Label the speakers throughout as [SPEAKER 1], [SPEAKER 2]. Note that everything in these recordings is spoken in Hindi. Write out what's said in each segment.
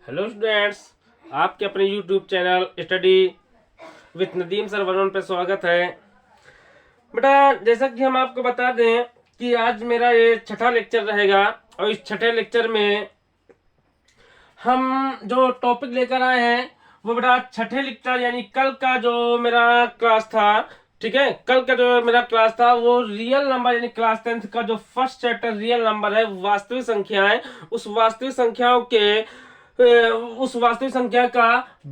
[SPEAKER 1] हेलो स्टूडेंट्स, आपके अपने YouTube channel study with Nadeem sir Varman पे स्वागत है। बेटा, जैसा कि हम आपको बता दें कि आज मेरा ये छठा लेक्चर रहेगा और इस छठे लेक्चर में हम जो टॉपिक लेकर आए हैं वो बेटा छठे लेक्चर यानी कल का जो मेरा क्लास था, ठीक है, कल का जो मेरा क्लास था वो रियल नंबर यानी क्लास 10th का जो फर्स्ट चैप्टर रियल नंबर है, वास्तविक संख्याएं, उस वास्तविक संख्याओं के उस वास्तविक संख्या का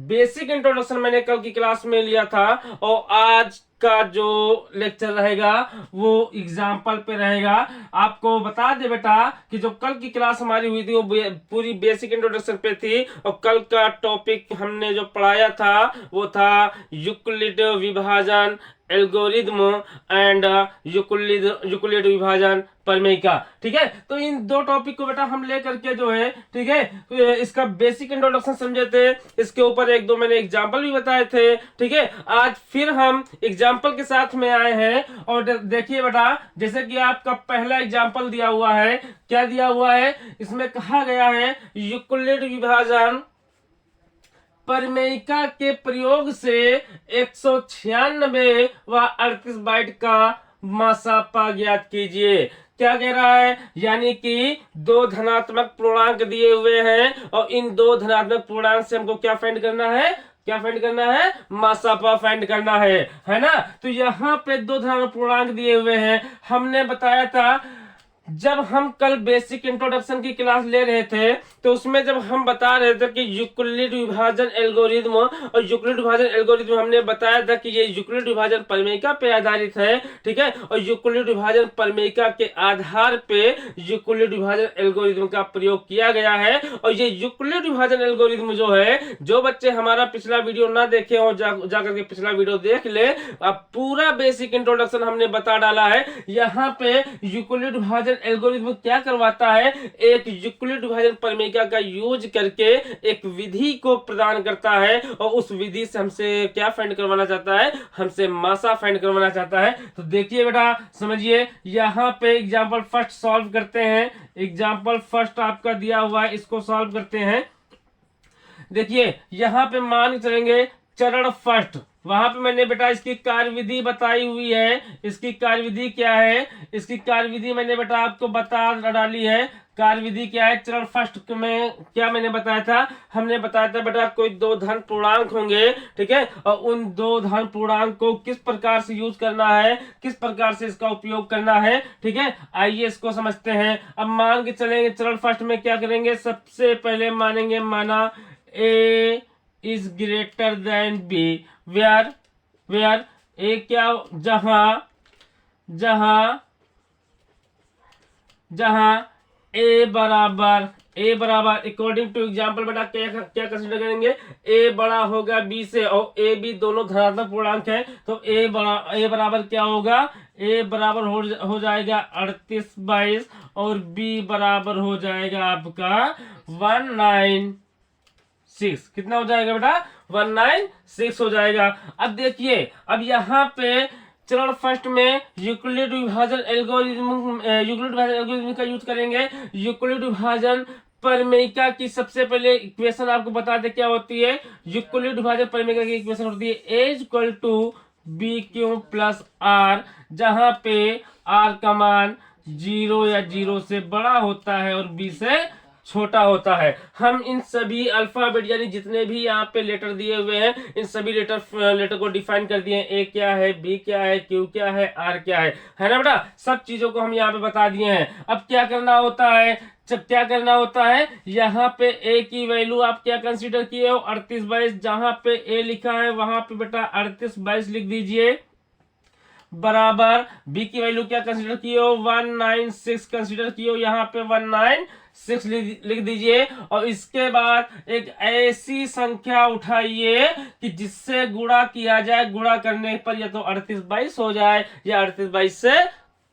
[SPEAKER 1] बेसिक इंट्रोडक्शन मैंने कल की क्लास में लिया था। और आज का जो लेक्चर रहेगा वो एग्जाम्पल पे रहेगा। आपको बता दे बेटा कि जो कल की क्लास हमारी हुई थी वो पूरी बेसिक इंट्रोडक्शन पे थी और कल का टॉपिक हमने जो पढ़ाया था वो था यूक्लिड विभाजन एल्गोरिथम एंड यूक्लिड विभाजन प्रमेयिका। ठीक है, तो इन दो टॉपिक को बेटा हम लेकर के जो है, ठीक है, इसका बेसिक इंट्रोडक्शन समझे थे, इसके ऊपर एक दो मैंने एग्जांपल भी बताए थे। ठीक है, आज फिर हम एग्जांपल के साथ में आए हैं और देखिए बेटा, जैसे कि आपका पहला एग्जांपल दिया हुआ है, क्या दिया हुआ है, इसमें कहा गया है यूक्लिड विभाजन प्रमेयिका के प्रयोग से 196 व 38 बाइट का मासापा ज्ञात कीजिए। क्या कह रहा है, यानी कि दो धनात्मक पूर्णांक दिए हुए हैं और इन दो धनात्मक पूर्णांक से हमको क्या फाइंड करना है, क्या फाइंड करना है, मासापा फाइंड करना है ना। तो यहाँ पे दो धनात्मक पूर्णांक दिए हुए हैं। हमने बताया था जब हम कल बेसिक इंट्रोडक्शन की क्लास ले रहे थे तो उसमें जब हम बता रहे थे कि यूक्लिड विभाजन एल्गोरिथम, और यूक्लिड विभाजन एल्गोरिथम हमने बताया था कि ये यूक्लिड विभाजन प्रमेयिका पे आधारित है। ठीक है, और यूक्लिड विभाजन प्रमेयिका के आधार पे यूक्लिड विभाजन एल्गोरिथम का प्रयोग किया गया है। और ये यूक्लिड विभाजन एल्गोरिथम जो है, जो बच्चे हमारा पिछला वीडियो ना देखे हो जाकर के पिछला वीडियो देख ले। अब पूरा बेसिक इंट्रोडक्शन हमने बता डाला है। यहाँ पे यूक्लिड विभाजन एल्गोरिथम क्या करवाता है, एक यूक्लिड विभाजन प्रमेयिका का यूज करके एक विधि को प्रदान करता है और उस विधि से हमसे क्या फाइंड करवाना चाहता है, हमसे मासा फाइंड करवाना चाहता है। तो देखिए बेटा, समझिए, यहाँ पे एग्जांपल फर्स्ट सॉल्व करते हैं। एग्जांपल फर्स्ट आपका दिया हुआ है, इसको सॉल्व करते हैं। देखिए यहाँ पे मान चलेंगे चरण फर्स्ट, वहां पे मैंने बेटा इसकी कार्यविधि बताई हुई है। इसकी कार्यविधि क्या है, इसकी कार्यविधि मैंने बेटा आपको बता डाली है। कार्यविधि क्या है, चरण फर्स्ट में क्या मैंने बताया था, हमने बताया था बेटा कोई दो धन पूर्णांक होंगे, ठीक है, और उन दो धन पूर्णांक को किस प्रकार से यूज करना है, किस प्रकार से इसका उपयोग करना है। ठीक है, आइए इसको समझते हैं। अब मान के चलेंगे चरण फर्स्ट में क्या करेंगे, सबसे पहले मानेंगे, माना A is greater than B, where A क्या, जहां ए बराबर अकॉर्डिंग टू एग्जांपल बेटा क्या कंसीडर करेंगे, ए बड़ा होगा बी से और ए बी दोनों धनात्मक पूर्णांक है। तो ए बराबर क्या होगा, ए बराबर हो जाएगा 38/22 और बी बराबर हो जाएगा आपका 196। कितना हो जाएगा बेटा, 196 हो जाएगा। अब देखिए, अब यहाँ पे चरण फर्स्ट में यूक्लिड विभाजन एल्गोरिथम का यूज करेंगे। यूक्लिड विभाजन प्रमेयिका की सबसे पहले इक्वेशन आपको बता दे क्या होती है। यूक्लिड विभाजन प्रमेयिका की इक्वेशन होती है A equal to B Q plus R, जहां पे आर का मान 0 या 0 से बड़ा होता है और बी से छोटा होता है। हम इन सभी अल्फाबेट यानी जितने भी यहाँ पे लेटर दिए हुए हैं, इन सभी लेटर को डिफाइन कर दिए। ए क्या है, बी क्या है, क्यू क्या है, आर क्या है ना बेटा, सब चीजों को हम यहाँ पे बता दिए हैं। अब क्या करना होता है, जब क्या करना होता है, यहाँ पे ए की वैल्यू आप क्या कंसीडर किए हो, 38/22, जहां पे ए लिखा है वहां पे बेटा 38/22 लिख दीजिए, बराबर बी की वैल्यू क्या कंसीडर किए हो, 196 कंसीडर किए हो, यहाँ पे 196 लिख दीजिए। और इसके बाद एक ऐसी संख्या उठाइए कि जिससे गुणा किया जाए, गुणा करने पर या तो 38/22 हो जाए या 38/22 से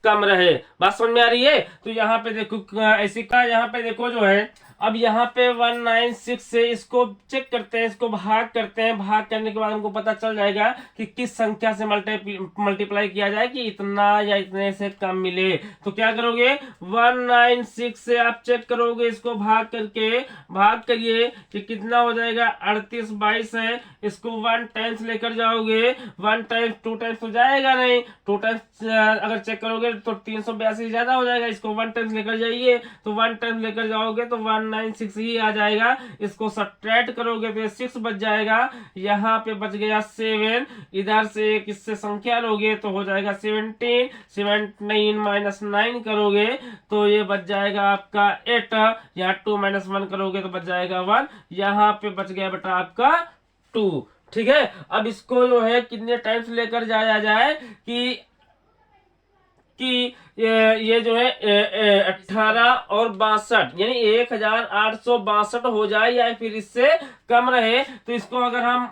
[SPEAKER 1] कम रहे। बात समझ में आ रही है। तो यहाँ पे देखो ऐसी का, यहाँ पे देखो जो है अब यहाँ पे 196 से इसको चेक करते हैं, इसको भाग करते हैं। भाग करने के बाद हमको पता चल जाएगा कि किस संख्या से मल्टीप्लाई किया जाए कि इतना या इतने से कम मिले। तो क्या करोगे, 196 से आप चेक करोगे, इसको भाग करके भाग करिए कि कितना हो जाएगा, 38 22 है। इसको 1 टाइम्स लेकर जाओगे, 1 टाइम्स 2 टाइम्स तो जाएगा नहीं, 2 टाइम्स अगर चेक करोगे तो 382 ज्यादा हो जाएगा। इसको 1 टाइम्स लेकर जाइए, तो 1 टाइम्स लेकर जाओगे तो 196 ही आ जाएगा। इसको सब्ट्रैक्ट करोगे तो 6 बच जाएगा। यहाँ पे बच गया 7, इधर से किससे संख्या लोगे तो हो जाएगा 17, 17 माइनस 9 करोगे तो ये बच जाएगा आपका 8। यहाँ 2 माइनस 1 करोगे तो बच जाएगा 1। यहाँ पे बच गया बेटा आपका 2। ठीक है, अब इसको जो है कितने टाइम्स लेकर जाया जाए कि ये जो है 18 और 62 यानी 1862 हो जाए या फिर इससे कम रहे। तो इसको अगर हम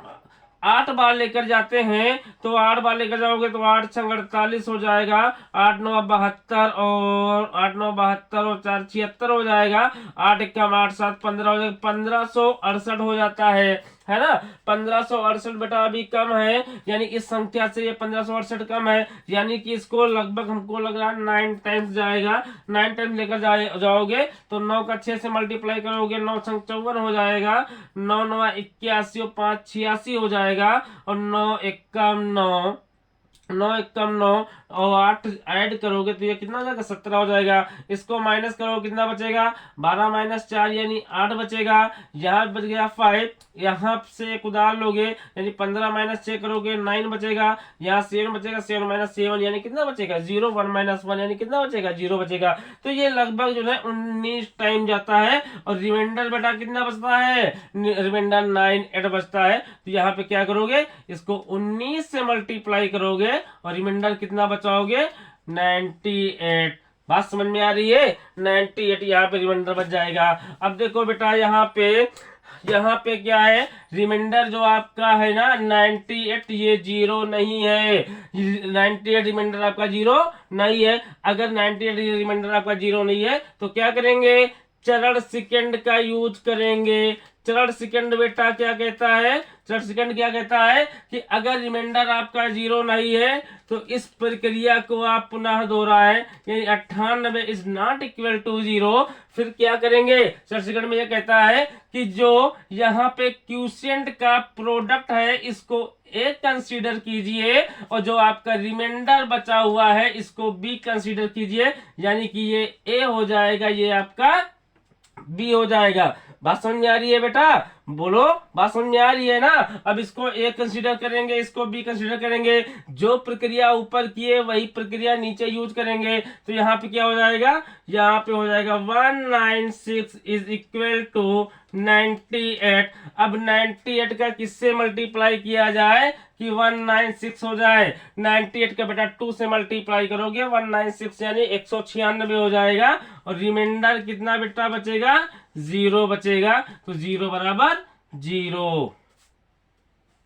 [SPEAKER 1] 8 बार लेकर जाते हैं तो 8 बार लेकर जाओगे तो 8 छंग 48 हो जाएगा, 8 9 72 और 8 9 72 और 4 76 हो जाएगा, 8 1 8 7 15 हो जाएगा, 1568 हो जाता है ना। 1568 बेटा अभी कम है, यानी इस संख्या से ये 1568 कम है, यानी कि इसको लगभग हमको लग रहा है 9 टाइम्स जाएगा। 9 टाइम्स लेकर जाओगे तो 9 का 6 से मल्टीप्लाई करोगे, 9 छंग 54 हो जाएगा, 9 9 81 और 5 86 हो जाएगा, और 9 एकम 9 9 एकम 9 और 8 ऐड करोगे तो ये कितना हो जाएगा, 17 हो जाएगा। इसको माइनस करो कितना बचेगा, 12 माइनस 4 यानी 8 बचेगा। यहाँ बच गया 5, यहाँ से एक उधार लोगे यानी 15 माइनस 6 करोगे 9 बचेगा। यहाँ 7 बचेगा, 7 माइनस 7 यानी कितना बचेगा, 0। 1 माइनस 1 यानी कितना बचेगा, 0 बचेगा। तो ये लगभग जो है 19 टाइम जाता है, और रिमाइंडर बेटा कितना बचता है, रिमाइंडर 9 8 बचता है। तो यहाँ पे क्या करोगे, इसको 19 से मल्टीप्लाई करोगे और रिमाइंडर कितना बचाओगे, 98। बात समझ में आ रही है, 98 यहाँ पे रिमाइंडर बच जाएगा। अब देखो बेटा यहाँ पे क्या है, रिमाइंडर जो आपका है ना 98, ये 0 नहीं है। 98 रिमाइंडर आपका 0 नहीं है। अगर 98 रिमाइंडर आपका 0 नहीं है तो क्या करेंगे, चरण सेकंड का यूज करेंगे। चरण सेकंड बेटा क्या कहता है, चरण सेकंड क्या कहता है कि अगर रिमाइंडर आपका 0 नहीं है तो इस प्रक्रिया को आप पुनः दोहराएं, यानी 98 इज नॉट इक्वल टू 0। फिर क्या करेंगे, चरण सेकंड में यह कहता है कि जो यहाँ पे क्यूशिएंट का प्रोडक्ट है इसको ए कंसीडर कीजिए, और जो आपका रिमाइंडर बचा हुआ है इसको बी कंसीडर कीजिए, यानी कि ये ए हो जाएगा, ये आपका बी हो जाएगा। बात समझ में आ रही है बेटा, बोलो, बात समझ में आ रही है ना। अब इसको ए कंसीडर करेंगे, इसको बी कंसीडर करेंगे, जो प्रक्रिया ऊपर किए वही प्रक्रिया नीचे यूज करेंगे। तो यहाँ पे क्या हो जाएगा, यहाँ पे हो जाएगा 196 इज इक्वल टू 98। अब 98 का किससे मल्टीप्लाई किया जाए कि 196 हो जाए। 98 का बेटा 2 से मल्टीप्लाई करोगे 196 यानी 196 हो जाएगा, और रिमाइंडर कितना बेटा बचेगा, 0 बचेगा। तो 0 बराबर 0।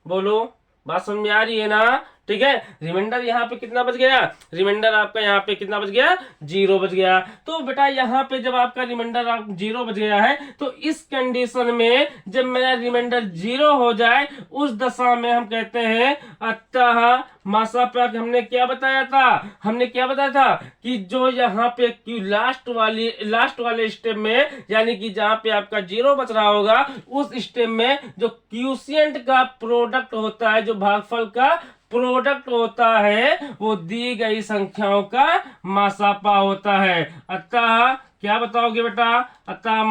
[SPEAKER 1] बोलो, बात समझ में आ रही है ना। ठीक है, रिमाइंडर यहाँ पे कितना बच गया, रिमाइंडर आपका यहाँ पे कितना बच गया, 0 बच गया। तो बेटा यहाँ पे जब आपका रिमाइंडर 0 बच गया है तो इस कंडीशन में जब मेरा रिमाइंडर 0 हो जाए उस दशा में हम कहते हैं अतः मासा पर हमने क्या बताया था कि जो यहाँ पे लास्ट वाले स्टेप में, यानी कि जहाँ पे आपका 0 बच रहा होगा उस स्टेप में जो क्यूशिएंट का प्रोडक्ट होता है, जो भागफल का प्रोडक्ट होता है, वो दी गई संख्याओं का मासापा होता है। अतः क्या बताओगे बेटा, अतः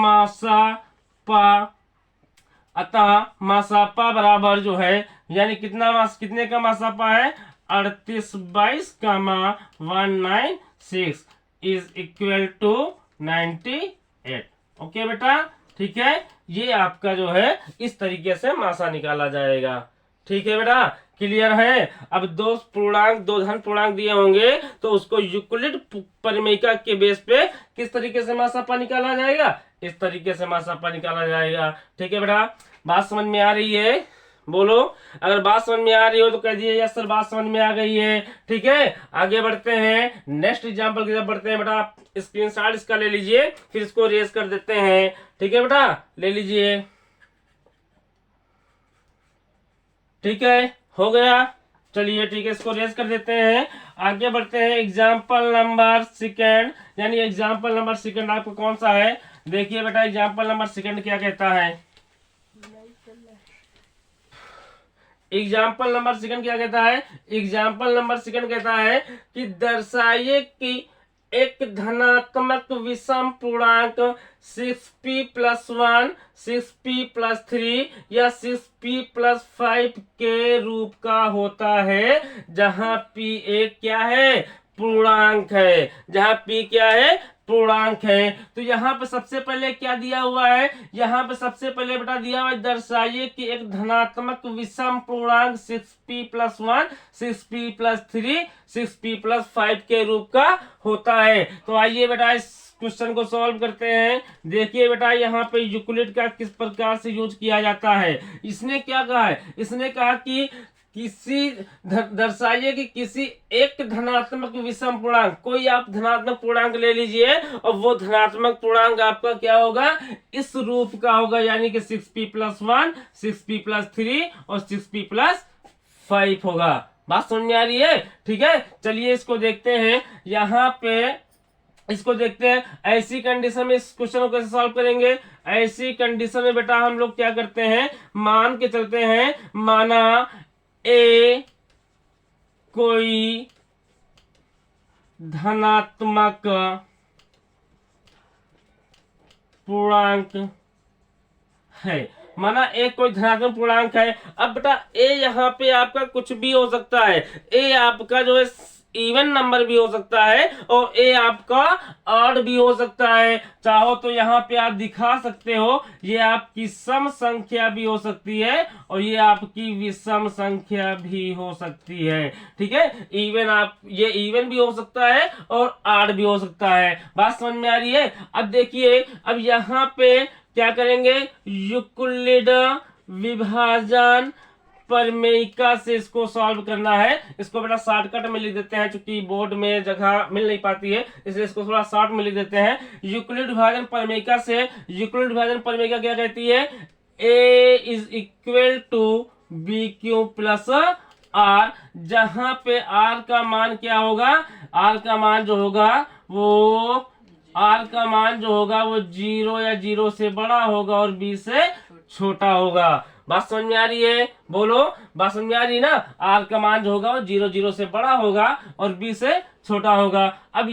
[SPEAKER 1] मासापा बराबर जो है, यानी कितने का मासापा है, 38 22 196 इज इक्वल टू 98। ओके बेटा, ठीक है, ये आपका जो है इस तरीके से मासा निकाला जाएगा। ठीक है बेटा, क्लियर है। अब दो धन पूर्णांक दिए होंगे तो उसको यूक्लिड परिमेयिका के बेस पे किस तरीके से मासापा निकाला जाएगा, इस तरीके से मासापा निकाला जाएगा। ठीक है बेटा, बात समझ में आ रही है, बोलो, अगर बात समझ में आ रही हो तो कह दिए यस सर बात समझ में आ गई है। ठीक है, आगे बढ़ते हैं, नेक्स्ट एग्जांपल की तरफ बढ़ते हैं बेटा। स्क्रीनशॉट इसका ले लीजिए, फिर इसको रेज कर देते हैं। ठीक है बेटा, ले लीजिए। ठीक है, हो गया, चलिए ठीक है, इसको रेज कर देते हैं। आगे बढ़ते हैं, एग्जाम्पल नंबर सेकंड, यानी एग्जाम्पल नंबर सेकंड आपको कौन सा है, देखिए बेटा एग्जाम्पल नंबर सेकंड क्या कहता है। एग्जाम्पल नंबर सेकंड क्या कहता है, एग्जाम्पल नंबर सेकंड कहता है कि दर्शाइए कि एक धनात्मक विषम पूर्णांक 6p+1, 6p+3 या 6p+5 के रूप का होता है, जहां p एक क्या है, पूर्णांक है, जहां p क्या है, पूर्णांक है। तो यहाँ पे सबसे पहले क्या दिया हुआ है, यहाँ पे सबसे पहले बेटा दिया हुआ है दर्शाइए कि एक धनात्मक विषम पूर्णांक 6p+1, 6p+3, 6p+5 के रूप का होता है। तो आइए बेटा इस क्वेश्चन को सॉल्व करते हैं। देखिए बेटा यहाँ पे यूक्लिड का किस प्रकार से यूज किया जाता है। इसने क्या कहा है, इसने कहा कि किसी दर्शाइए कि किसी एक धनात्मक विषम पूर्णांक, कोई आप धनात्मक पूर्णांक ले लीजिए और वो धनात्मक पूर्णांक आपका क्या होगा, इस रूप का होगा, यानी कि 6p+1, 6p+3 और 6p+5 होगा। बात समझ में आ रही है। ठीक है, चलिए इसको देखते हैं, यहाँ पे इसको देखते हैं। ऐसी कंडीशन में इस क्वेश्चन को कैसे सॉल्व करेंगे, ऐसी कंडीशन में बेटा हम लोग क्या करते हैं, मान के चलते हैं, माना ए कोई धनात्मक पूर्णांक है, माना ए कोई धनात्मक पूर्णांक है। अब बेटा ए यहाँ पे आपका कुछ भी हो सकता है, ए आपका जो है इवन नंबर भी हो सकता है और ए आपका ऑड भी हो सकता है। चाहो तो यहाँ पे आप दिखा सकते हो, ये आपकी सम संख्या भी हो सकती है और ये आपकी विषम संख्या भी हो सकती है। ठीक है, इवन आप ये इवन भी हो सकता है और ऑड भी हो सकता है। बात समझ में आ रही है। अब देखिए, अब यहाँ पे क्या करेंगे, यूक्लिड विभाजन प्रमेयिका से इसको सॉल्व करना है। इसको बेटा शॉर्टकट में लिख देते हैं, क्योंकि बोर्ड में जगह मिल नहीं पाती है, इसलिए इसको थोड़ा शॉर्ट में लिख देते हैं। यूक्लिड विभाजन प्रमेयिका से, यूक्लिड विभाजन प्रमेयिका क्या कहती है, a is equal to B Q plus R, जहां पे r का मान क्या होगा, r का मान जो होगा वो r का मान जो होगा वो 0 या 0 से बड़ा होगा और b से छोटा होगा। बात समझ में आ रही है, बोलो, बात समझ में आ रही है ना। आर का मान जो होगा वो 0, 0 से बड़ा होगा और बी से छोटा होगा। अब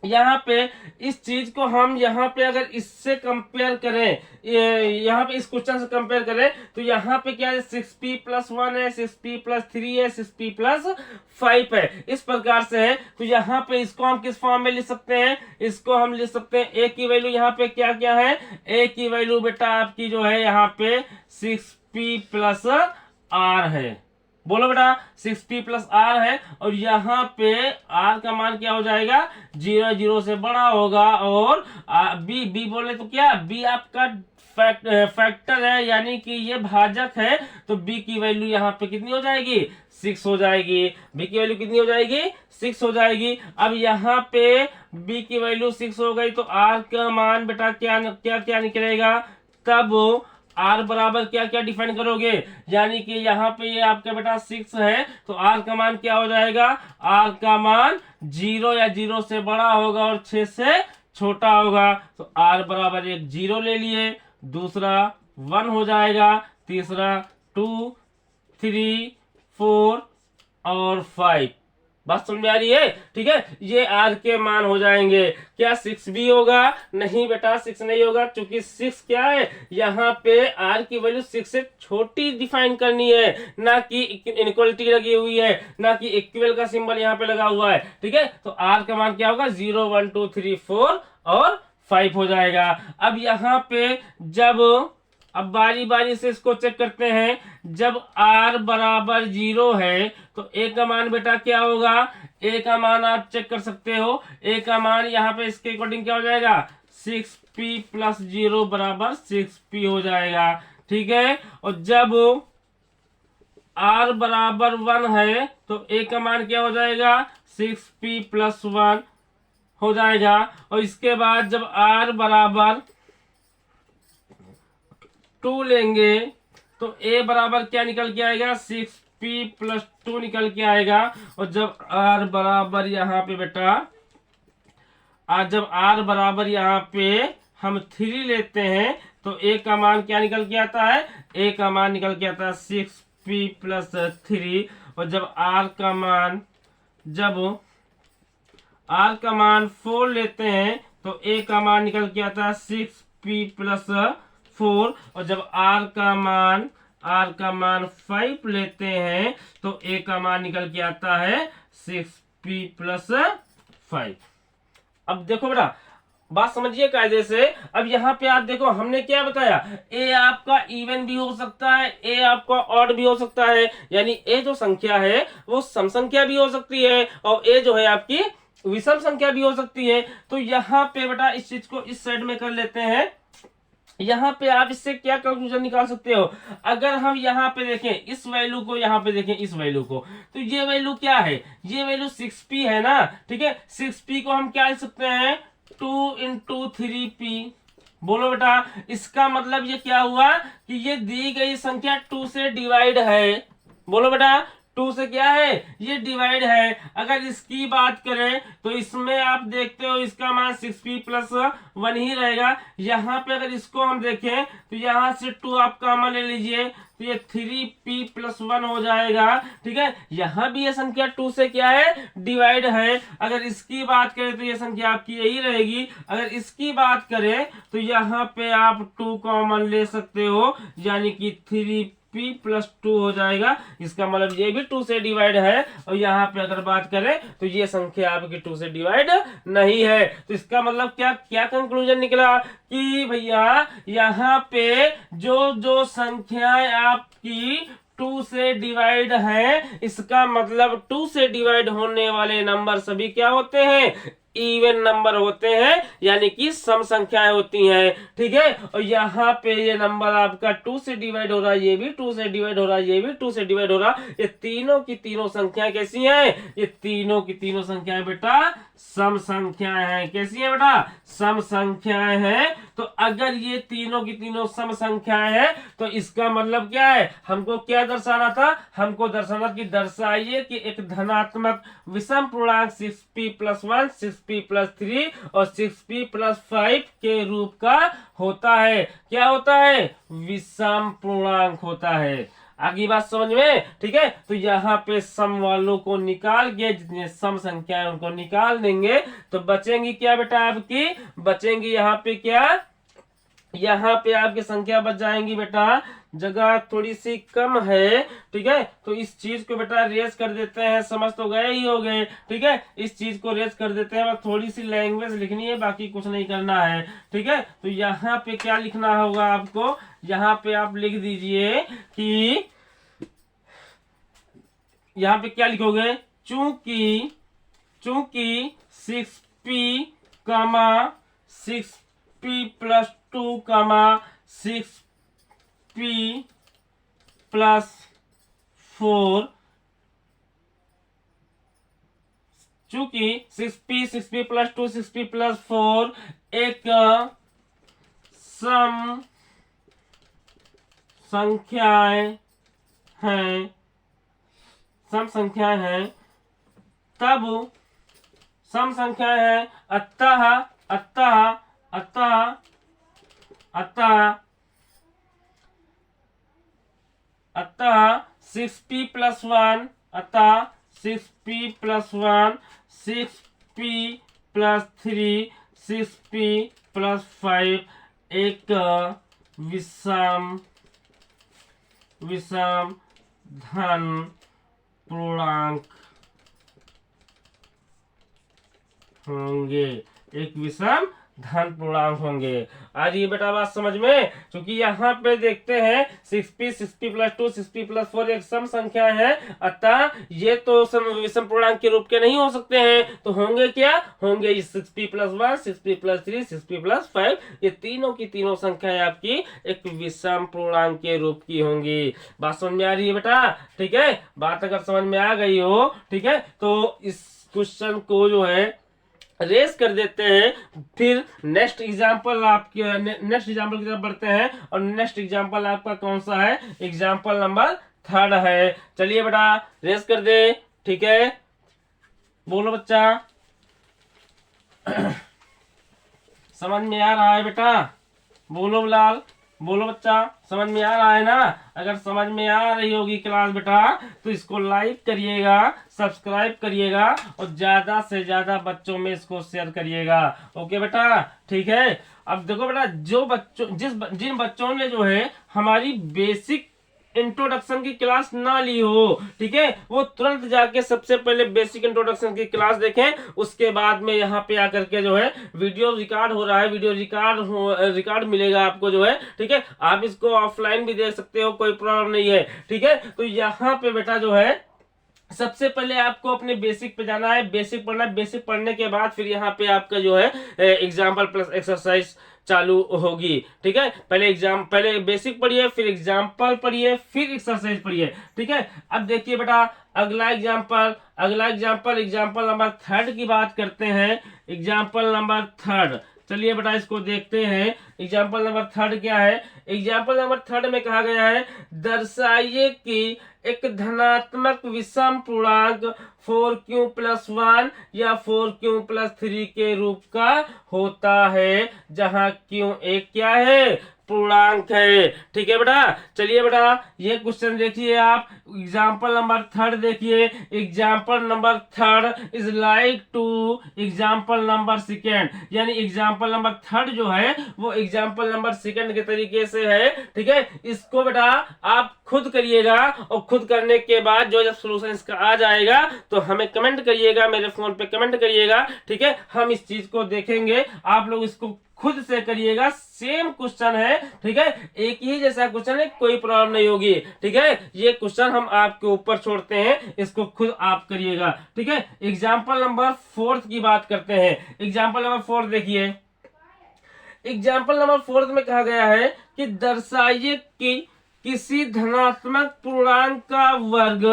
[SPEAKER 1] यहाँ पे इस चीज को हम यहाँ पे अगर इससे कंपेयर करें, यहाँ पे इस क्वेश्चन से कंपेयर करें, तो यहाँ पे क्या है, 6p+1 है, 6p+3 है, 6p+5 है, इस प्रकार से है। तो यहाँ पे इसको हम किस फॉर्म में लिख सकते हैं, इसको हम लिख सकते हैं, ए की वैल्यू यहाँ पे क्या क्या है, ए की वैल्यू बेटा आपकी जो है यहाँ पे 6p+r है। बोलो बेटा 6p+r है और यहाँ पे r का मान क्या हो जाएगा, 0, 0 से बड़ा होगा और b बोले तो क्या, b आपका फैक्टर है, यानी कि ये भाजक है, तो b की वैल्यू यहाँ पे कितनी हो जाएगी, 6 हो जाएगी। b की वैल्यू कितनी हो जाएगी, 6 हो जाएगी। अब यहाँ पे b की वैल्यू 6 हो गई तो r का मान बेटा क्या क्या क्या निकलेगा, तब r बराबर क्या क्या डिफाइन करोगे, यानी कि यहाँ पे ये आपका बेटा 6 है तो r का मान क्या हो जाएगा, r का मान 0 या 0 से बड़ा होगा और 6 से छोटा होगा। तो r बराबर एक 0 ले लिए, दूसरा 1 हो जाएगा, तीसरा 2, 3, 4 और 5। बात समझ में आ रही है। ठीक है, ये r के मान हो जाएंगे। क्या 6 भी होगा, नहीं बेटा 6 नहीं होगा, क्योंकि 6 क्या है, यहाँ पे r की वैल्यू 6 से छोटी डिफाइन करनी है, ना कि इनइक्वालिटी लगी हुई है, ना कि इक्वल का सिंबल यहाँ पे लगा हुआ है। ठीक है, तो r का मान क्या होगा, 0, 1, 2, 3, 4 और 5 हो जाएगा। अब यहाँ पे जब अब बारी बारी से इसको चेक करते हैं, जब r बराबर 0 है तो a का मान बेटा क्या होगा, a का मान आप चेक कर सकते हो, a का मान यहाँ पे इसके अकॉर्डिंग क्या हो जाएगा, 6p+0 बराबर 6p हो जाएगा। ठीक है। और जब r बराबर 1 है तो a का मान क्या हो जाएगा 6p+1 हो जाएगा। और इसके बाद जब r बराबर 2 लेंगे तो a बराबर क्या निकल के आएगा 6p+2 निकल के आएगा। और जब r बराबर यहाँ पे बेटा आज जब r बराबर यहाँ पे हम 3 लेते हैं तो a का मान क्या निकल के आता है a का मान निकल के आता है 6p+3। और जब r का मान 4 लेते हैं तो a का मान निकल के आता है 6p+4। और जब r का मान 5 लेते हैं तो a का मान निकल के आता है 6p+5। अब देखो बेटा बात समझिए कायदे से। अब यहाँ पे आप देखो हमने क्या बताया ए आपका इवन भी हो सकता है, ए आपका ऑड भी हो सकता है, यानी ए जो संख्या है वो सम संख्या भी हो सकती है और ए जो है आपकी विषम संख्या भी हो सकती है। तो यहाँ पे बेटा इस चीज को इस साइड में कर लेते हैं। यहाँ पे आप इससे क्या कंक्लूजन निकाल सकते हो, अगर हम यहाँ पे देखें इस वैल्यू को, यहाँ पे देखें इस वैल्यू को, तो ये वैल्यू क्या है, ये वैल्यू 6p है ना। ठीक है, 6p को हम क्या लिख सकते हैं 2 × 3p। बोलो बेटा इसका मतलब ये क्या हुआ कि ये दी गई संख्या 2 से डिवाइड है। बोलो बेटा 2 से क्या है ये डिवाइड है। अगर इसकी बात करें तो इसमें आप देखते हो इसका मान 6p+1 ही रहेगा। यहाँ पे अगर इसको हम देखें तो यहाँ से 2 आप कॉमन ले लीजिए तो ये 3p+1 हो जाएगा। ठीक है, यहाँ भी ये संख्या 2 से क्या है डिवाइड है। अगर इसकी बात करें तो ये संख्या आपकी यही रहेगी। अगर इसकी बात करें तो यहाँ पे आप 2 कॉमन ले सकते हो यानी कि 3p+2 हो जाएगा। इसका मतलब ये भी 2 से डिवाइड है। और यहाँ पे अगर बात करें तो ये संख्या आपकी 2 से डिवाइड नहीं है। तो इसका मतलब क्या क्या कंक्लूजन निकला कि भैया यहाँ पे जो संख्याएं आपकी 2 से डिवाइड है, इसका मतलब 2 से डिवाइड होने वाले नंबर सभी क्या होते हैं इवन नंबर होते हैं, यानी कि सम संख्याएं होती हैं। ठीक है, और यहाँ पे ये नंबर आपका 2 से डिवाइड हो रहा है, ये भी 2 से डिवाइड हो रहा है, ये भी 2 से डिवाइड हो रहा है। ये तीनों की तीनों संख्याएं कैसी हैं, ये तीनों की तीनों संख्याएं बेटा सम संख्याएं हैं। कैसी है बेटा सम संख्याएं हैं। तो अगर ये तीनों की तीनों सम संख्याएं हैं तो इसका मतलब क्या है, हमको क्या दर्शाना था, हमको दर्शाना कि दर्शाइए कि एक धनात्मक विषम पूर्णांक 6p+1 6p+3 और 6p+5 के रूप का होता है। क्या होता है विषम पूर्णांक होता है। आगे बात समझ में। ठीक है, तो यहाँ पे सम वालों को निकाल के जितने सम संख्या है उनको निकाल देंगे तो बचेंगी क्या बेटा आपकी, बचेंगी यहाँ पे क्या, यहाँ पे आपकी संख्या बच जाएंगी बेटा, जगह थोड़ी सी कम है। ठीक है, तो इस चीज को बेटा रेज कर देते हैं, समझ तो गए ही हो गए। ठीक है, इस चीज को रेज कर देते हैं, बस थोड़ी सी लैंग्वेज लिखनी है, बाकी कुछ नहीं करना है। ठीक है, तो यहाँ पे क्या लिखना होगा आपको, यहाँ पे आप लिख दीजिए कि यहाँ पे क्या लिखोगे, चूंकि 6p, 6p+2, 6p+4, चूंकि 6p, 6p+2, 6p+4 एक सम संख्याएं हैं, सम संख्याएं हैं, तब सम संख्याएं हैं, अतः 6p+1, 6p+3, 6p+5 एक विषम धन पूर्णांक होंगे, एक विषम धन पूर्णांक होंगे। आज ये बेटा बात समझ में, क्योंकि यहाँ पे देखते हैं 6p 6p+2 6p+4 एक सम संख्या है, अतः ये तो विषम पूर्णांक के रूप के नहीं हो सकते हैं, तो होंगे क्या, होंगे 6p+1 6p+3 6p+5, ये तीनों की तीनों संख्याएं आपकी एक विषम पूर्णांक के रूप की होंगी। बात समझ में आ रही है बेटा? ठीक है, बात अगर समझ में आ गई हो, ठीक है, तो इस क्वेश्चन को जो है रेस कर देते हैं। फिर नेक्स्ट एग्जाम्पल की तरफ बढ़ते हैं, और नेक्स्ट एग्जाम्पल आपका कौन सा है, एग्जाम्पल नंबर 3 है। चलिए बेटा रेस कर दे, ठीक है, बोलो बच्चा। समझ में आ रहा है बेटा? बोलो बिलाल, बोलो बच्चा, समझ में आ रहा है ना? अगर समझ में आ रही होगी क्लास बेटा, तो इसको लाइक करिएगा, सब्सक्राइब करिएगा, और ज्यादा से ज्यादा बच्चों में इसको शेयर करिएगा। ओके बेटा, ठीक है। अब देखो बेटा, जिन बच्चों ने जो है हमारी बेसिक इंट्रोडक्शन की क्लास ना ली हो, ठीक है, वो तुरंत जाके सबसे पहले बेसिक इंट्रोडक्शन की क्लास देखें। उसके बाद में यहाँ पे आकर के जो है वीडियो रिकॉर्ड हो रहा है, वीडियो रिकॉर्ड मिलेगा आपको जो है, ठीक है। आप इसको ऑफलाइन भी देख सकते हो, कोई प्रॉब्लम नहीं है, ठीक है। तो यहाँ पे बेटा जो है सबसे पहले आपको अपने बेसिक पे जाना है, बेसिक पढ़ना है। बेसिक पढ़ने के बाद फिर यहाँ पे आपका जो है एग्जाम्पल प्लस एक्सरसाइज चालू होगी, ठीक है। पहले बेसिक पढ़िए, फिर एग्जाम्पल पढ़िए, फिर एक्सरसाइज पढ़िए, ठीक है। अब देखिए बेटा अगला एग्जाम्पल नंबर 3 की बात करते हैं। एग्जाम्पल नंबर 3, चलिए बेटा इसको देखते हैं। एग्जाम्पल नंबर 3 क्या है? एग्जाम्पल नंबर 3 में कहा गया है, दर्शाइए कि एक धनात्मक विषम पूर्णांक 4q+1 या 4q+3 के रूप का होता है, जहां q एक क्या है, पूर्णांक है, ठीक है बेटा। चलिए बेटा ये क्वेश्चन देखिए आप, एग्जाम्पल नंबर 3 देखिए। Example number 3 is like to example number 2, यानी एग्जाम्पल नंबर 3 जो है वो एग्जाम्पल नंबर 2 के तरीके से है, ठीक है। इसको बेटा आप खुद करिएगा, और खुद करने के बाद जो जब सोल्यूशन इसका आ जाएगा तो हमें कमेंट करिएगा, मेरे फोन पे कमेंट करिएगा, ठीक है। हम इस चीज को देखेंगे, आप लोग इसको खुद से करिएगा। सेम क्वेश्चन है, ठीक है, एक ही जैसा क्वेश्चन है, कोई प्रॉब्लम नहीं होगी, ठीक है। ये क्वेश्चन हम आपके ऊपर छोड़ते हैं, इसको खुद आप करिएगा, ठीक है। एग्जाम्पल नंबर 4 की बात करते हैं। एग्जाम्पल नंबर 4 देखिए। एग्जाम्पल नंबर 4 में कहा गया है कि दर्शाइए कि किसी धनात्मक पूर्णांक का वर्ग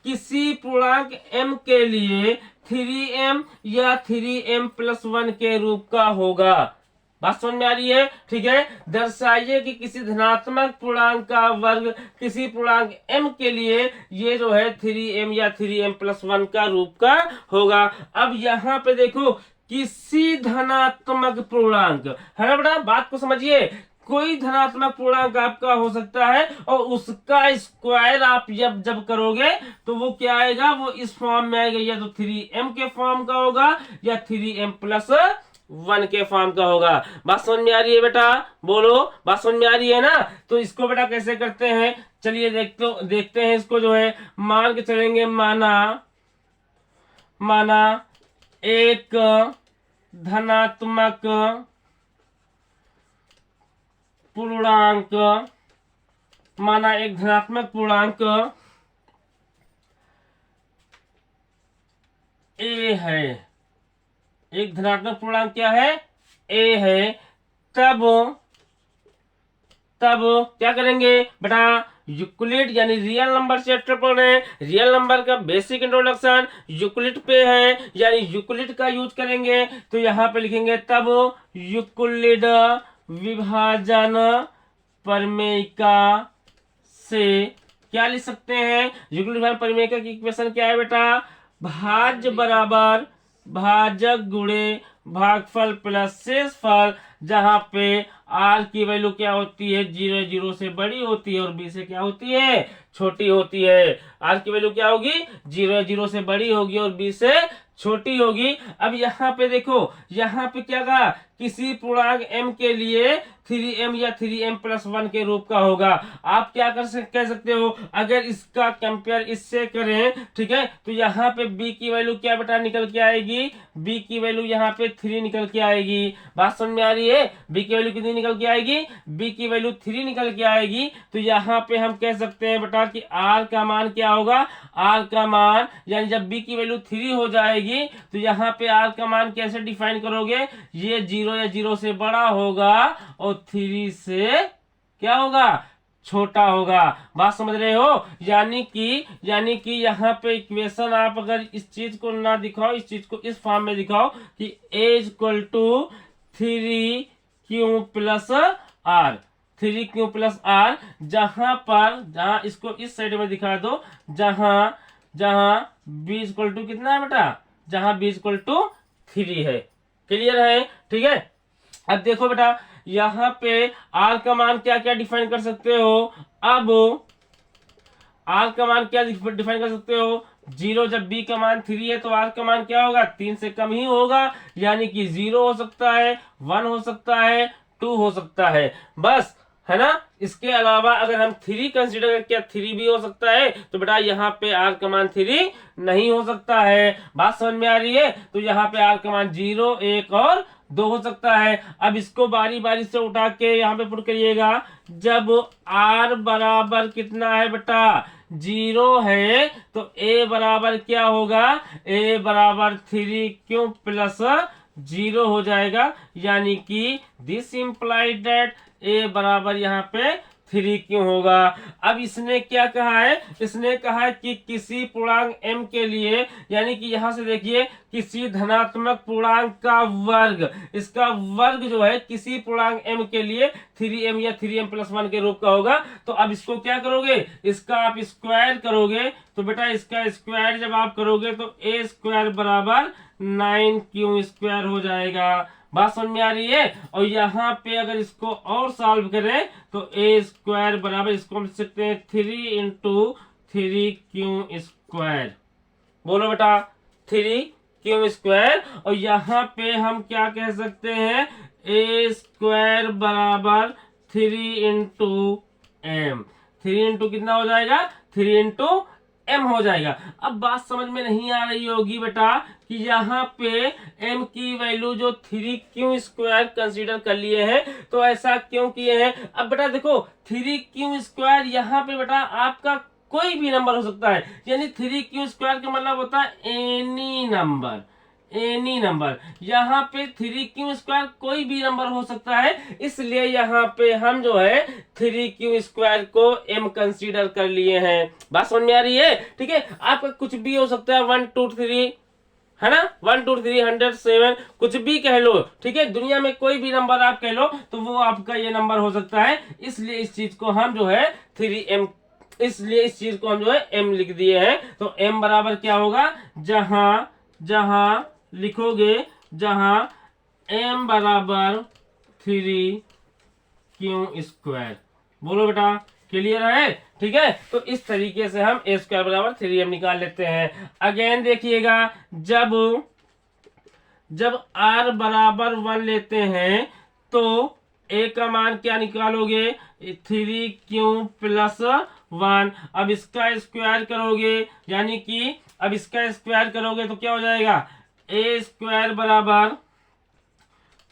[SPEAKER 1] किसी पूर्णांक m के लिए 3m या 3m+1 के रूप का होगा। बात समझ में आ रही है? ठीक है, दर्शाइए कि किसी धनात्मक पूर्णांक का वर्ग किसी पूर्णांक m के लिए ये जो है 3m या 3m+1 का रूप का होगा। अब यहाँ पे देखो, किसी धनात्मक पूर्णांक है ना बेटा, बात को समझिए। कोई धनात्मक पूर्णांक आपका हो सकता है, और उसका स्क्वायर आप जब करोगे तो वो क्या आएगा, वो इस फॉर्म में आएगा, या तो 3m के फॉर्म का होगा या 3m+1 के फॉर्म का होगा। बात समझ में आ रही है बेटा? बोलो, बात समझ में आ रही है ना? तो इसको बेटा कैसे करते हैं, चलिए देखते हैं। इसको जो है मान के चलेंगे, माना एक धनात्मक पूर्णांक, माना एक धनात्मक पूर्णांक a है, एक धनात्मक पूर्णांक क्या है, a है। तब क्या करेंगे बेटा, यूक्लिड यानी रियल नंबर चैप्टर पढ़ रहे हैं, रियल नंबर का बेसिक इंट्रोडक्शन यूक्लिड पे है, यानी यूक्लिड का यूज करेंगे। तो यहाँ पे लिखेंगे तब यूक्लिड विभाजन प्रमेयिका से क्या लिख सकते हैं, यूक्लिड विभाजन प्रमेयिका की इक्वेशन क्या है बेटा, भाज्य बराबर भाजक गुणे भागफल प्लस शेषफल, जहां पे r की वैल्यू क्या होती है, 0 से बड़ी होती है और b से क्या होती है, छोटी होती है। r की वैल्यू क्या होगी, 0 से बड़ी होगी और b से छोटी होगी। अब यहाँ पे देखो, यहाँ पे क्या कहा किसी पूर्णांक m के लिए 3m या 3m+1 के रूप का होगा। आप क्या कह सकते हो, अगर इसका कंपेयर इससे करें, ठीक है, तो यहाँ पे b की वैल्यू क्या बेटा निकल के आएगी, b की वैल्यू यहाँ पे 3 निकल के आएगी। बात समझ में आ रही है? b की वैल्यू कितनी निकल के आएगी, b की वैल्यू 3 निकल के आएगी। तो यहाँ पे हम कह सकते हैं बेटा कि r का मान क्या होगा, r का मान यानी जब b की वैल्यू 3 हो जाएगी तो यहाँ पे r का मान कैसे डिफाइन करोगे, ये 0 या 0 से बड़ा होगा और 3 से क्या होगा, छोटा होगा। बात समझ रहे हो? यानी कि यहाँ पे इक्वेशन आप अगर इस चीज को ना दिखाओ, इस चीज को इस फॉर्म में दिखाओ कि a = 3q+r, 3q+r, जहां इसको इस साइड में दिखा दो, जहां b = कितना है बेटा, जहां b = 3 है। क्लियर है? ठीक है। अब देखो बेटा यहाँ पे r का मान क्या क्या डिफाइन कर सकते हो, अब r का मान क्या डिफाइन कर सकते हो, 0 जब b का मान 3 है तो r का मान क्या होगा, 3 से कम ही होगा, यानी कि 0 हो सकता है, 1 हो सकता है, 2 हो सकता है, बस, है ना। इसके अलावा अगर हम 3 कंसीडर करें, क्या 3 भी हो सकता है, तो बेटा यहाँ पे r का मान 3 नहीं हो सकता है। बात समझ में आ रही है? तो यहाँ पे r का मान 0, 1 और 2 हो सकता है। अब इसको बारी बारी से उठा के यहाँ पे पुट करिएगा, जब r बराबर कितना है बेटा, 0 है, तो a बराबर क्या होगा, a बराबर 3q+0 हो जाएगा, यानी कि दिस इम्प्लाइड दैट a बराबर यहाँ पे 3 क्यों होगा। अब इसने क्या कहा है, इसने कहा है कि किसी पूर्णांक m के लिए, यानी कि यहां से देखिए, किसी धनात्मक पूर्णांक का वर्ग, इसका वर्ग जो है किसी पूर्णांक m के लिए 3m या 3m+1 के रूप का होगा। तो अब इसको क्या करोगे, इसका आप स्क्वायर करोगे, तो बेटा इसका स्क्वायर जब आप करोगे तो a² बराबर 9q² हो जाएगा। बात समझ में आ रही है? और यहाँ पे अगर इसको और सॉल्व करें तो a² बराबर, इसको हम लिख सकते हैं 3 × 3q²। बोलो बेटा 3q²। और यहाँ पे हम क्या कह सकते हैं, a² बराबर 3 × m, 3 × कितना हो जाएगा, 3 × m हो जाएगा। अब बात समझ में नहीं आ रही होगी बेटा कि यहाँ पे m की वैल्यू जो 3q² कंसीडर कर लिए हैं, तो ऐसा क्यों किए हैं। अब बेटा देखो 3q² यहाँ पे बेटा आपका कोई भी नंबर हो सकता है, यानी 3q² का मतलब होता है एनी नंबर, एनी नंबर। यहाँ पे 3q² कोई भी नंबर हो सकता है, इसलिए यहाँ पे हम जो है 3q² को m कंसीडर कर लिए हैं। बात समझ में आ रही है? ठीक है। आपका कुछ भी हो सकता है, 1 2 3, है ना, 1 2 3 107, कुछ भी कह लो, ठीक है, दुनिया में कोई भी नंबर आप कह लो तो वो आपका ये नंबर हो सकता है। इसलिए इस चीज को हम जो है 3m, इसलिए इस चीज को हम जो है m लिख दिए हैं। तो m बराबर क्या होगा, जहां लिखोगे, जहां m बराबर 3q²। बोलो बेटा क्लियर है? ठीक है। तो इस तरीके से हम a² बराबर 3m निकाल लेते हैं। अगेन देखिएगा, जब r बराबर 1 लेते हैं तो a का मान क्या निकालोगे, 3q+1। अब इसका स्क्वायर करोगे, यानी कि अब इसका स्क्वायर करोगे तो क्या हो जाएगा, a² बराबर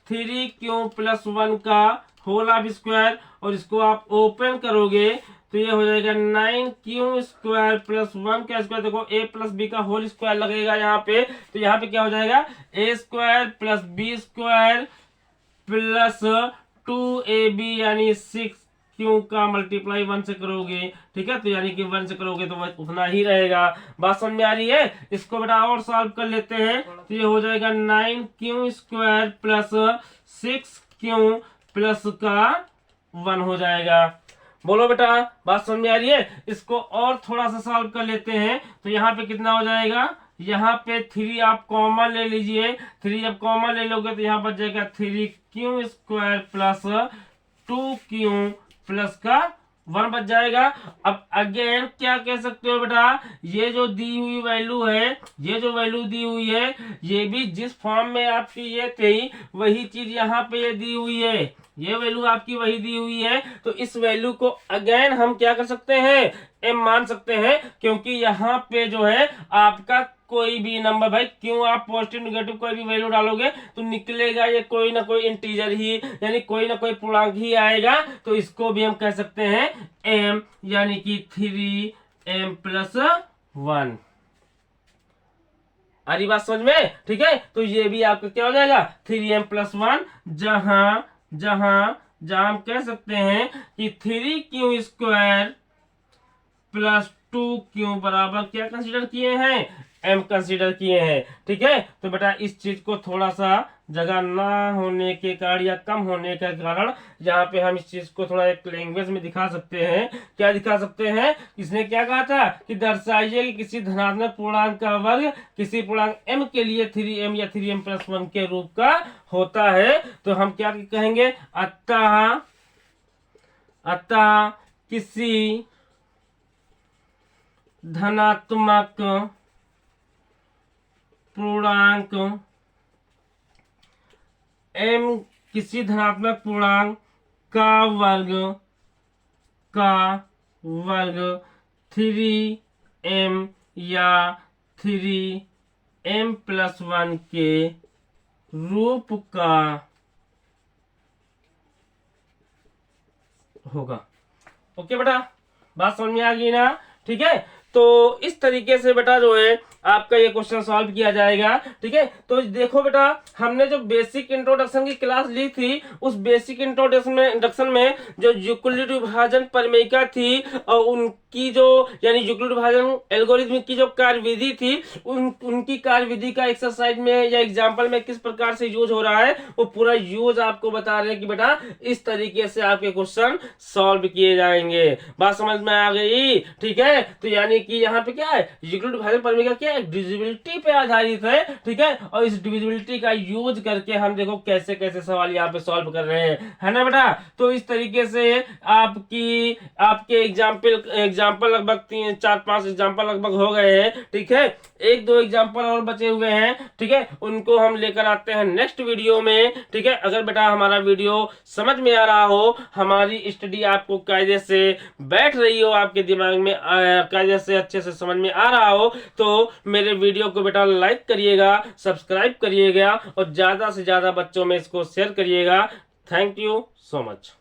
[SPEAKER 1] 3q+1 का होल ऑफ स्क्वायर, और इसको आप ओपन करोगे तो ये हो जाएगा 9q² + 1 का स्क्वायर। देखो a + b का होल स्क्वायर लगेगा यहाँ पे, तो यहाँ पे क्या हो जाएगा, a² + b² + 2ab, यानी 6q का मल्टीप्लाई 1 से करोगे, ठीक है, तो यानी कि 1 से करोगे तो उतना ही रहेगा। बात समझ में आ रही है? इसको बेटा और सॉल्व कर लेते हैं, तो ये हो जाएगा 9q² + 6q + 1 हो जाएगा। बोलो बेटा बात समझ में आ रही है? इसको और थोड़ा सा सॉल्व कर लेते हैं, तो यहाँ पे कितना हो जाएगा, यहाँ पे 3 आप कॉमन ले लीजिए, 3 जब कॉमन ले लोगे तो यहाँ बच जाएगा 3q² + 2q + 1 बच जाएगा। अब अगेन क्या कह सकते हो बेटा, ये जो दी हुई वैल्यू है, ये जो वैल्यू दी हुई है, ये भी जिस फॉर्म में आपकी ये थी वही चीज यहाँ पे ये दी हुई है, ये वैल्यू आपकी वही दी हुई है। तो इस वैल्यू को अगेन हम क्या कर सकते हैं, m मान सकते हैं, क्योंकि यहाँ पे जो है आपका कोई भी नंबर, भाई क्यों आप पॉजिटिव नेगेटिव कोई भी वैल्यू डालोगे तो निकलेगा ये कोई ना कोई इंटीजर ही, यानी कोई ना कोई पूर्णांक ही आएगा। तो इसको भी हम कह सकते हैं m, यानी कि 3m प्लस 1। आ रही बात समझ में? ठीक है, तो ये भी आपका क्या हो जाएगा 3m प्लस 1, जहां जहां जहां हम कह सकते हैं कि 3q स्क्वायर प्लस 2q बराबर क्या कंसीडर किए हैं, m कंसीडर किए हैं। ठीक है, तो बेटा इस चीज को थोड़ा सा जगह ना होने के कारण या कम होने के कारण यहाँ पे हम इस चीज को थोड़ा एक लैंग्वेज में दिखा सकते हैं। क्या दिखा सकते हैं, इसने क्या कहा था कि दर्शाइए कि किसी धनात्मक पूर्णांक का वर्ग किसी पूर्णांक m के लिए 3m या 3m प्लस 1 के रूप का होता है। तो हम क्या कहेंगे, अतः किसी धनात्मक पूर्णांक m, किसी धनात्मक पूर्णांक का वर्ग 3m या 3m प्लस 1 के रूप का होगा। ओके बेटा, बात समझ में आ गई ना? ठीक है, तो इस तरीके से बेटा जो है आपका ये क्वेश्चन सॉल्व किया जाएगा। ठीक है, तो देखो बेटा, हमने जो बेसिक इंट्रोडक्शन की क्लास ली थी, उस बेसिक इंट्रोडक्शन में जो यूक्लिड विभाजन प्रमेयिका थी और उनकी जो यानी यूक्लिड विभाजन एल्गोरिथम की जो कार्यविधि थी, उनकी कार्यविधि का एक्सरसाइज में या एग्जाम्पल में किस प्रकार से यूज हो रहा है, वो पूरा यूज आपको बता रहे हैं कि बेटा इस तरीके से आपके क्वेश्चन सॉल्व किए जाएंगे। बात समझ में आ गई? ठीक है, तो यानी कि यहाँ पे क्या है, यूक्लिड विभाजन प्रमेय क्या है, डिविजिबिलिटी पे आधारित है। ठीक है, और इस डिविजिबिलिटी का यूज करके हम देखो कैसे कैसे सवाल यहाँ पे सॉल्व कर रहे हैं, है ना बेटा? तो इस तरीके से आपके एग्जाम्पल लगभग 3-4-5 एग्जाम्पल लगभग हो गए हैं। ठीक है, 1-2 एग्जाम्पल और बचे हुए हैं। ठीक है, उनको हम लेकर आते हैं नेक्स्ट वीडियो में। ठीक है, अगर बेटा हमारा वीडियो समझ में आ रहा हो, हमारी स्टडी आपको कायदे से बैठ रही हो, आपके दिमाग में कायदे से अच्छे से समझ में आ रहा हो, तो मेरे वीडियो को बेटा लाइक करिएगा, सब्सक्राइब करिएगा और ज्यादा से ज्यादा बच्चों में इसको शेयर करिएगा। Thank you so much.